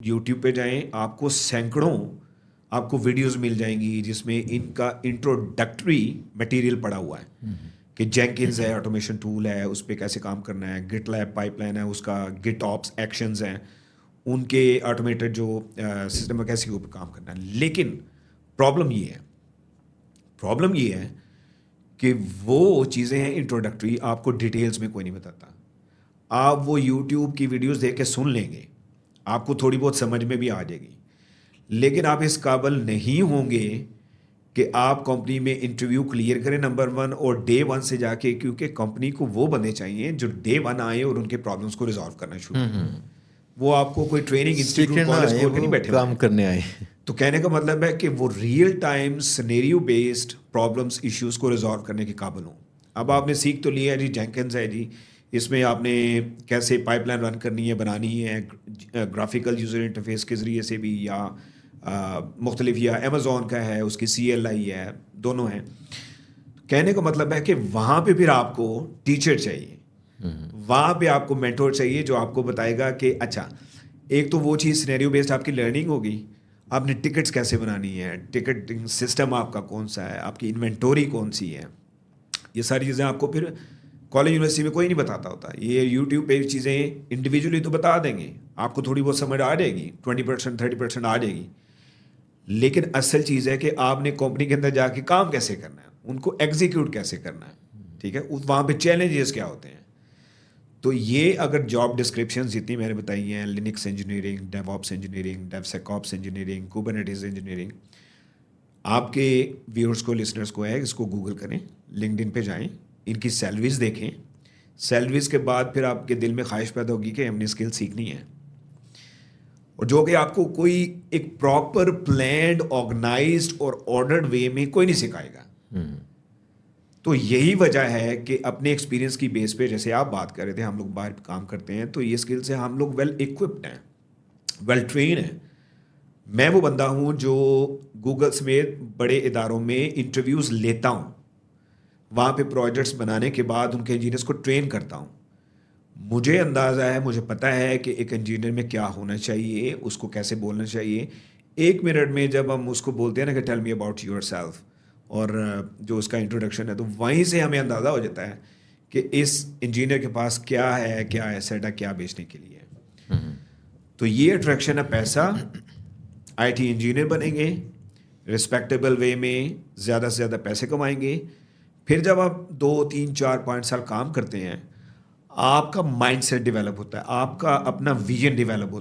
YouTube پہ جائیں, آپ کو سینکڑوں آپ کو ویڈیوز مل جائیں گی جس میں ان کا انٹروڈکٹری مٹیریل پڑا ہوا ہے کہ جینکنز ہے, آٹومیشن ٹول ہے, اس پہ کیسے کام کرنا ہے, گٹ لیب پائپ لائن ہے, اس کا گٹ آپس ایکشنز ہیں, ان کے آٹومیٹڈ جو سسٹم ہے کیسے اوپر کام کرنا ہے. لیکن پرابلم یہ ہے کہ وہ چیزیں ہیں انٹروڈکٹری, آپ کو ڈیٹیلز میں کوئی نہیں بتاتا. آپ وہ یوٹیوب کی ویڈیوز دیکھ کے سن لیں گے, آپ کو تھوڑی بہت سمجھ میں بھی آ جائے گی, لیکن آپ اس قابل نہیں ہوں گے کہ آپ کمپنی میں انٹرویو کلیئر کریں نمبر 1, اور ڈے 1 سے جا کے, کیونکہ کمپنی کو وہ بندے چاہیے جو ڈے 1 آئے اور ان کے پرابلمس کو ریزالو کرنا شروع کریں. وہ آپ کو کوئی ٹریننگ انسٹیٹیوٹ کالج کھول کے نہیں بیٹھے کام کرنے آئے. تو کہنے کا مطلب ہے کہ وہ real time scenario based problems issues کو ریزالو کرنے کے قابل ہوں. اب آپ نے سیکھ تو لیا ہے جی, جینکنز ہے جی, اس میں آپ نے کیسے پائپ لائن رن کرنی ہے, بنانی ہے, گرافیکل یوزر انٹرفیس کے ذریعے سے بھی, یا مختلف, یا امیزون کا ہے اس کی CLI ہے, دونوں ہیں. کہنے کا مطلب ہے کہ وہاں پہ پھر آپ کو ٹیچر چاہیے, وہاں پہ آپ کو مینٹور چاہیے جو آپ کو بتائے گا کہ اچھا, ایک تو وہ چیز سینیریو بیسڈ آپ کی لرننگ ہوگی, آپ نے ٹکٹس کیسے بنانی ہے, ٹکٹنگ سسٹم آپ کا کون سا ہے, آپ کی انوینٹوری کون سی ہے, یہ ساری چیزیں آپ کو پھر کالج یونیورسٹی میں کوئی نہیں بتاتا ہوتا. یہ یوٹیوب پہ چیزیں انڈیویجولی تو بتا دیں گے, آپ کو تھوڑی بہت سمجھ آ جائے گی, 20% 30% آ جائے گی, لیکن اصل چیز ہے کہ آپ نے کمپنی کے اندر جا کے کام کیسے کرنا ہے, ان کو ایگزیکیوٹ کیسے کرنا ہے, ٹھیک ہے, وہاں پہ چیلنجز کیا ہوتے ہیں. تو یہ اگر جاب ڈسکرپشنز جتنی میں نے بتائی ہیں, لینکس انجینئرنگ, ڈیو آپس انجینئرنگ, ڈیو سیک آپس انجینئرنگ, کوبرنیٹیز انجینئرنگ, آپ کے ویورز کو, لسنرز کو ہے, اس کو گوگل کریں, لنکڈ ان پہ جائیں, ان کی سیلریز دیکھیں. سیلریز کے بعد پھر آپ کے دل میں خواہش پیدا ہوگی کہ ہم نے اسکل سیکھنی ہے, اور جو کہ آپ کو کوئی ایک پراپر پلانڈ, آرگنائزڈ اور آرڈرڈ وے میں کوئی نہیں سکھائے گا. تو یہی وجہ ہے کہ اپنے ایکسپیرینس کی بیس پہ, جیسے آپ بات کر رہے تھے, ہم لوگ باہر کام کرتے ہیں تو یہ اسکل سے ہم لوگ ویل ایکوپڈ ہیں, ویل ٹرین ہیں. میں وہ بندہ ہوں جو گوگل سمیت بڑے اداروں میں انٹرویوز لیتا ہوں, وہاں پہ پروجیکٹس بنانے کے بعد ان کے انجینئرس کو ٹرین کرتا ہوں. مجھے اندازہ ہے, مجھے پتہ ہے کہ ایک انجینئر میں کیا ہونا چاہیے, اس کو کیسے بولنا چاہیے. 1 منٹ میں جب ہم اس کو بولتے ہیں نا کہ tell me about your self, اور جو اس کا انٹروڈکشن ہے, تو وہیں سے ہمیں اندازہ ہو جاتا ہے کہ اس انجینئر کے پاس کیا ہے, کیا ایسیٹ ہے, کیا بیچنے کے لیے ہے. تو یہ اٹریکشن ہے پیسہ. IT انجینئر بنیں گے, رسپیکٹیبل وے میں زیادہ سے زیادہ پیسے کمائیں گے. پھر جب آپ 2 3 4 5 سال کام کرتے ہیں, آپ کا مائنڈ سیٹ ڈیولپ ہوتا ہے, آپ کا اپنا ویژن ڈیولپ ہوتا ہے.